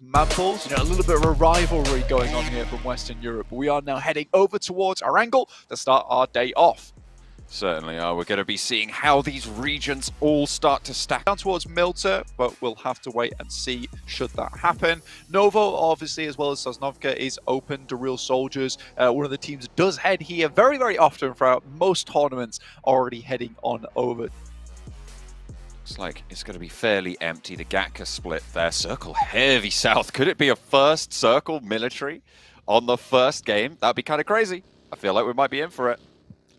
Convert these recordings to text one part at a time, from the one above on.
map pools. A little bit of a rivalry going on here from Western Europe. We are now heading over towards our angle to start our day off. Certainly are. We're going to be seeing how these regions all start to stack down towards Milta, but we'll have to wait and see should that happen. Novo, obviously, as well as Sosnovka, is open to real soldiers. One of the teams does head here very, very often throughout most tournaments, already heading on over. Looks like it's going to be fairly empty. The Gatka split there. Circle heavy south. Could it be a first Circle military on the first game? That'd be kind of crazy. I feel like we might be in for it.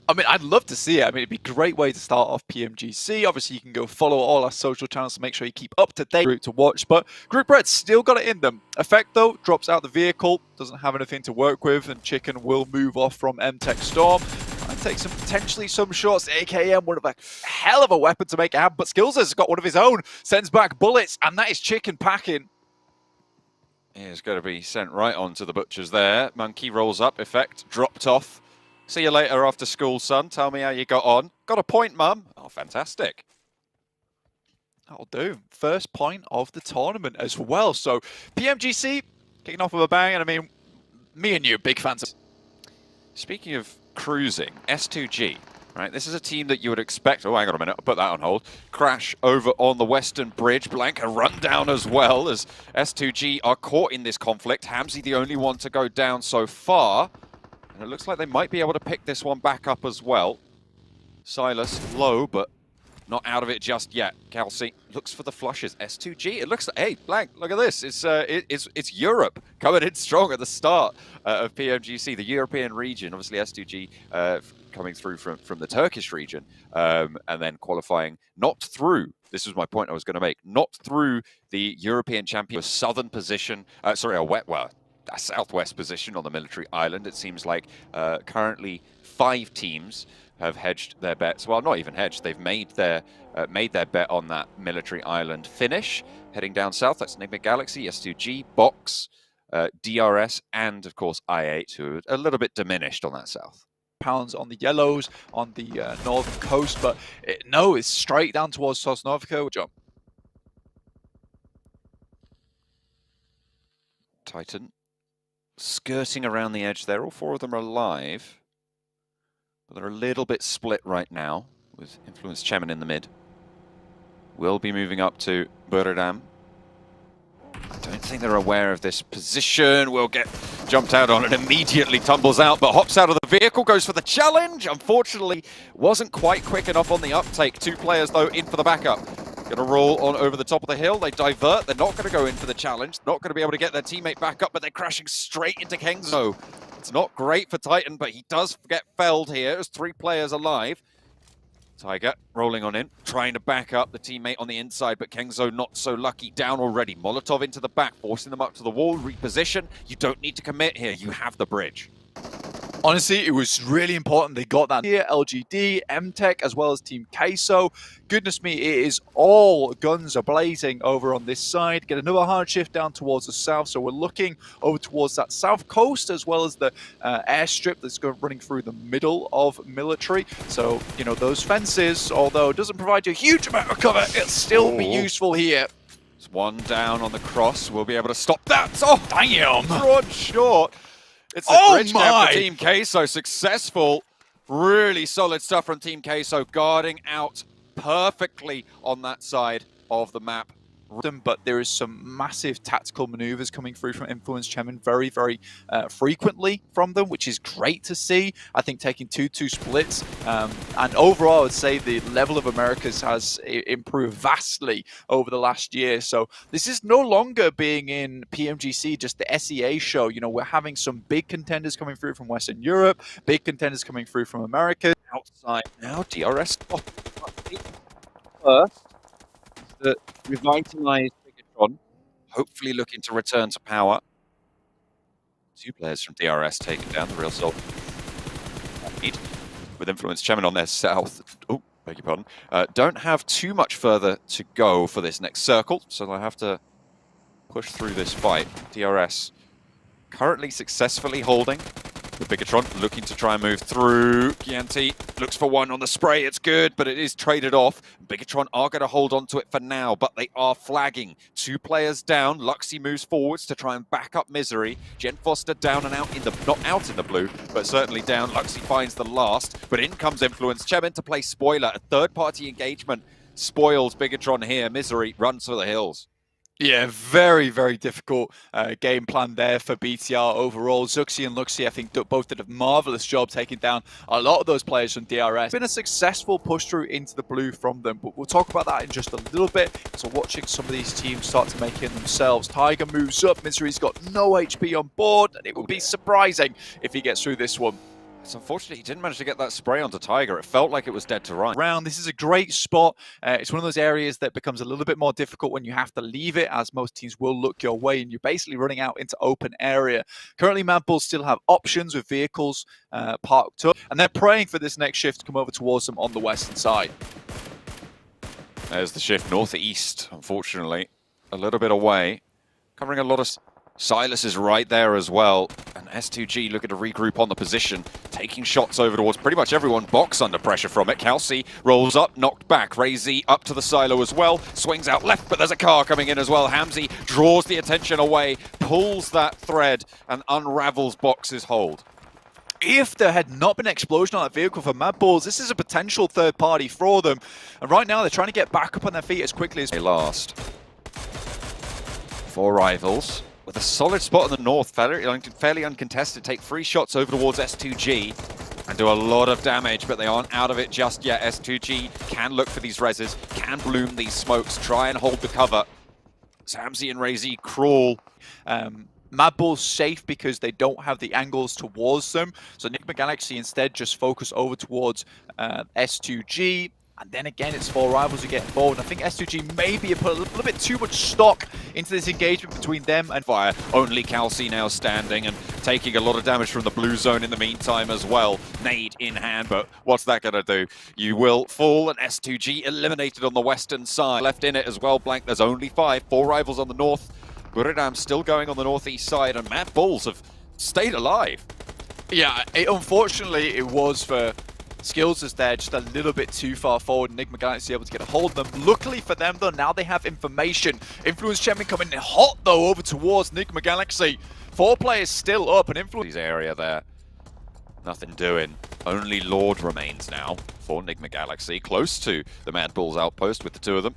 I mean, I'd love to see it. I mean, it'd be a great way to start off PMGC. Obviously, you can go follow all our social channels to make sure you keep up to date. Group to watch, but Group Red's still got it in them. Effect, though, drops out the vehicle, doesn't have anything to work with, and Chicken will move off from MTech Storm. And take potentially some shots. AKM, one of a hell of a weapon to make it happen, but Skills has got one of his own. Sends back bullets, and that is Chicken packing. He's going to be sent right on to the butchers there. Monkey rolls up, Effect, dropped off. See you later after school, son. Tell me how you got on. Got a point, mum. Oh, fantastic. That'll do. First point of the tournament as well. So, PMGC kicking off with a bang. And I mean, me and you, big fans. Speaking of cruising, S2G, right? This is a team that you would expect. Oh, hang on a minute. I'll put that on hold. Crash over on the Western Bridge. Blanca run down as well as S2G are caught in this conflict. Hamzy the only one to go down so far. And it looks like they might be able to pick this one back up as well. Silas low, but not out of it just yet. Kelsey looks for the flushes. S2G, it looks like, hey, Blank, look at this. It's Europe coming in strong at the start of PMGC, the European region. Obviously, S2G coming through from the Turkish region and then qualifying not through. This was my point I was going to make. Not through the European champion, a southern position. A southwest position on the military island. It seems like currently 5 teams have hedged their bets. Well, not even hedged. They've made their bet on that military island finish. Heading down south, that's Enigma Galaxy, S2G, Box, DRS, and of course I8, who are a little bit diminished on that south. Pounds on the yellows on the northern coast, but no, it's straight down towards Sosnovka. Jump. Titan skirting around the edge there. All 4 of them are alive, but they're a little bit split right now with Influence Chemin in the mid. Will be moving up to Buradam. I don't think they're aware of this position. Will get jumped out on and immediately tumbles out, but hops out of the vehicle, goes for the challenge. Unfortunately, wasn't quite quick enough on the uptake. 2 players, though, in for the backup. Going to roll on over the top of the hill. They divert. They're not going to go in for the challenge. Not going to be able to get their teammate back up, but they're crashing straight into Kengzo. It's not great for Titan, but he does get felled here. There's 3 players alive. Tiger rolling on in, trying to back up the teammate on the inside, but Kengzo not so lucky, down already. Molotov into the back, forcing them up to the wall, reposition. You don't need to commit here. You have the bridge. Honestly, it was really important they got that here. LGD, MTech, as well as Team Queso. Goodness me, it is all guns are blazing over on this side. Get another hard shift down towards the south. So we're looking over towards that south coast, as well as the airstrip that's running through the middle of military. So, those fences, although it doesn't provide you a huge amount of cover, it'll still be useful here. It's 1 down on the cross. We'll be able to stop that. Oh, damn! Broad short. It's a bridge camp for Team Queso, successful. Really solid stuff from Team Queso, guarding out perfectly on that side of the map. But there is some massive tactical maneuvers coming through from Influence Chemin very, very frequently from them, which is great to see. I think taking 2-2 splits, and overall, I would say the level of Americas has improved vastly over the last year. So this is no longer being in PMGC, just the SEA show. We're having some big contenders coming through from Western Europe, big contenders coming through from America. Outside now, DRS first. The revitalized Bigatron, hopefully looking to return to power. 2 players from DRS taken down, the real soul. With Influence Chemin on their south. Oh, beg your pardon. Don't have too much further to go for this next circle, so I have to push through this fight. DRS currently successfully holding The Bigatron looking to try and move through. Gianti looks for one on the spray. It's good, but it is traded off. Bigatron are going to hold on to it for now, but they are flagging. 2 players down. Luxy moves forwards to try and back up Misery. Jen Foster down and out in the, not out in the blue, but certainly down. Luxy finds the last, but in comes Influence. Chemin to play spoiler. A third-party engagement spoils Bigatron here. Misery runs for the hills. Yeah, very, very difficult game plan there for BTR overall. Zuxi and Luxy, I think, both did a marvelous job taking down a lot of those players from DRS. It's been a successful push through into the blue from them, but we'll talk about that in just a little bit. So watching some of these teams start to make it themselves. Tiger moves up, Misery's got no HP on board, and it would be surprising if he gets through this one. It's unfortunate he didn't manage to get that spray onto Tiger. It felt like it was dead to right. This is a great spot. It's one of those areas that becomes a little bit more difficult when you have to leave it, as most teams will look your way, and you're basically running out into open area. Currently, Mad Bulls still have options with vehicles parked up, and they're praying for this next shift to come over towards them on the western side. There's the shift northeast, unfortunately. A little bit away. Covering a lot of... Silas is right there as well, and S2G looking to regroup on the position, taking shots over towards pretty much everyone. Box under pressure from it. Kelsey rolls up, knocked back. Razy up to the silo as well, swings out left, but there's a car coming in as well. Hamzy draws the attention away, pulls that thread, and unravels Box's hold. If there had not been an explosion on that vehicle for Mad Bulls, this is a potential third party for them. And right now, they're trying to get back up on their feet as quickly as... They last. 4 rivals. With a solid spot in the north, fairly uncontested, take 3 shots over towards S2G and do a lot of damage, but they aren't out of it just yet. S2G can look for these reses, can bloom these smokes, try and hold the cover. Samzy and Razy crawl. Mad Bulls safe because they don't have the angles towards them. So Enigma Galaxy instead just focus over towards S2G. And then again, it's 4 rivals who get involved. I think S2G maybe have put a little bit too much stock into this engagement between them and Fire. Only Kelsey now standing and taking a lot of damage from the blue zone in the meantime as well. Nade in hand, but what's that going to do? You will fall, and S2G eliminated on the western side. Left in it as well, blank. There's only 5. 4 rivals on the north. Buridam still going on the northeast side, and Mad Bulls have stayed alive. Yeah, unfortunately, it was for... Skills is there just a little bit too far forward. Enigma Galaxy able to get a hold of them. Luckily for them, though, now they have information. Influence Chemin coming in hot, though, over towards Enigma Galaxy. 4 players still up, and Influence... area there. Nothing doing. Only Lord remains now for Enigma Galaxy. Close to the Mad Bulls outpost with the 2 of them.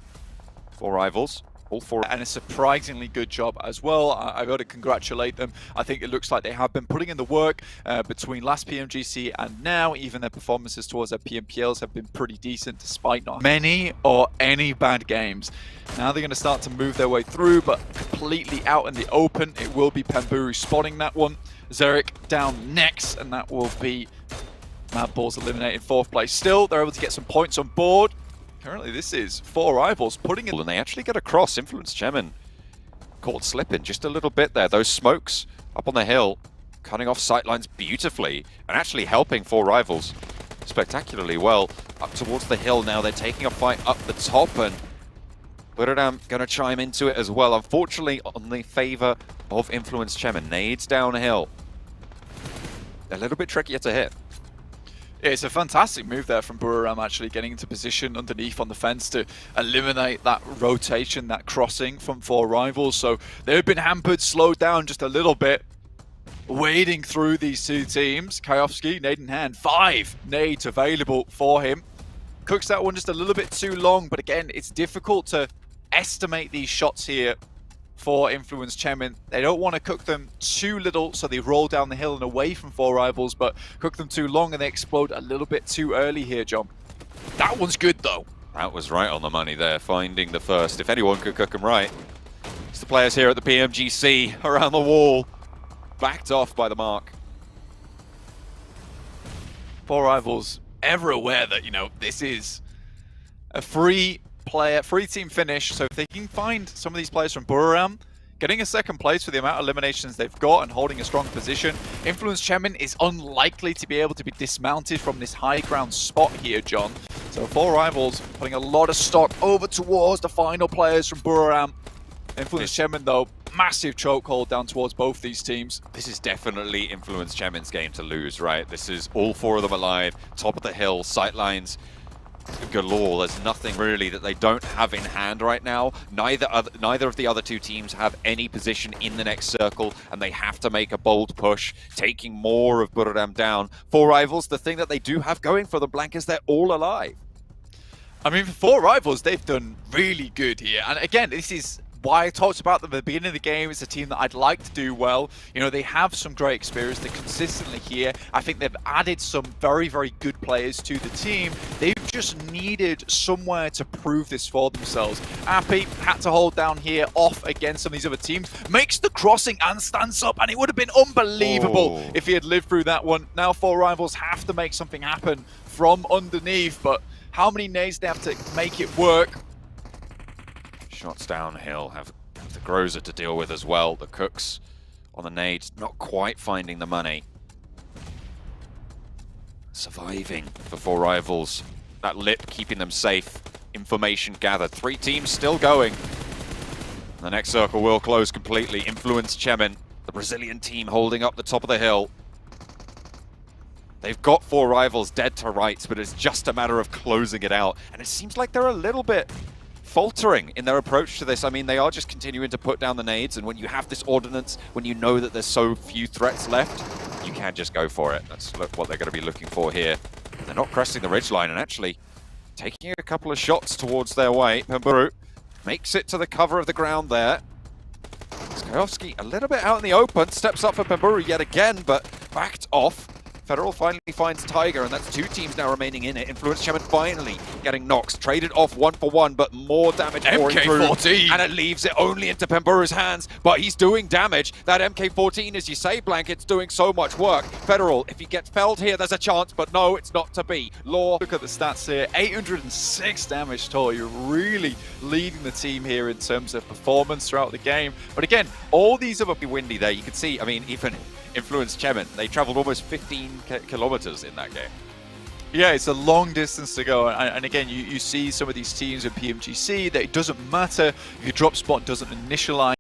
4 rivals. All 4. And a surprisingly good job as well. I've got to congratulate them. I think it looks like they have been putting in the work between last PMGC and now. Even their performances towards their PMPLs have been pretty decent despite not many or any bad games. Now they're going to start to move their way through, but completely out in the open. It will be Pamburu spotting that one. Zerek down next, and that will be Mad Bulls eliminated 4th place. Still, they're able to get some points on board. Currently, this is 4 rivals putting in... And they actually get across. Influence Chemin caught slipping just a little bit there. Those smokes up on the hill, cutting off sightlines beautifully and actually helping 4 rivals spectacularly well. Up towards the hill now. They're taking a fight up the top, and Buridam going to chime into it as well. Unfortunately, on the favor of Influence Chemin. Nades downhill. A little bit trickier to hit. It's a fantastic move there from Buridam, actually getting into position underneath on the fence to eliminate that rotation, that crossing from 4 rivals. So they've been hampered, slowed down just a little bit. Wading through these 2 teams. Kayovsky, nade in hand. 5 nades available for him. Cooks that one just a little bit too long, but again, it's difficult to estimate these shots here for Influence Chemin. They don't want to cook them too little, so they roll down the hill and away from 4 rivals, but cook them too long and they explode a little bit too early here, John. That one's good, though. That was right on the money there, finding the first. If anyone could cook them right, it's the players here at the PMGC around the wall. Backed off by the mark. 4 rivals ever aware that, you know, this is a free team finish, so if they can find some of these players from Buridam, getting a 2nd place for the amount of eliminations they've got and holding a strong position, Influence Chemin is unlikely to be able to be dismounted from this high ground spot here, John. So 4 rivals putting a lot of stock over towards the final players from Buridam. Influence Chemin, though, massive chokehold down towards both these teams. This is definitely Influence Chemin's game to lose, right? This is all four of them alive, top of the hill, sightlines galore. There's nothing really that they don't have in hand right now. Neither of the other two teams have any position in the next circle, and they have to make a bold push, taking more of Buradam down. For Rivals, the thing that they do have going for them, Blank, is they're all alive. I mean, for Rivals, they've done really good here. And again, this is why I talked about them at the beginning of the game. It's a team that I'd like to do well. You know, they have some great experience. They're consistently here. I think they've added some very, very good players to the team. They've just needed somewhere to prove this for themselves. Appy had to hold down here off against some of these other teams. Makes the crossing and stands up, and it would have been unbelievable if he had lived through that one. Now 4 Rivals have to make something happen from underneath, but how many nades they have to make it work? Shots downhill, have the Grozer to deal with as well. The Cooks on the nades, not quite finding the money. Surviving for 4 Rivals. That lip keeping them safe. Information gathered. 3 teams still going. The next circle will close completely. Influence Chemin, the Brazilian team holding up the top of the hill. They've got 4 Rivals dead to rights, but it's just a matter of closing it out. And it seems like they're a little bit faltering in their approach to this. I mean, they are just continuing to put down the nades, and when you have this ordnance, when you know that there's so few threats left, you can just go for it. That's what they're going to be looking for here. They're not cresting the ridgeline and actually taking a couple of shots towards their way. Pemburu makes it to the cover of the ground there. Skojovski a little bit out in the open, steps up for Pemburu yet again, but backed off. Federal finally finds Tiger, and that's 2 teams now remaining in it. Influence Chemin finally getting knocks, traded off 1 for 1, but more damage pouring through. MK14! And it leaves it only into Pemburu's hands, but he's doing damage. That MK14, as you say, Blanket's doing so much work. Federal, if he gets felled here, there's a chance, but no, it's not to be. Law. Look at the stats here, 806 damage total. You're really leading the team here in terms of performance throughout the game. But again, all these other windy there. You can see, I mean, even Influence Chemin, they traveled almost 15 kilometers in that game. Yeah, it's a long distance to go, and again, you see some of these teams in PMGC that it doesn't matter if your drop spot doesn't initialize.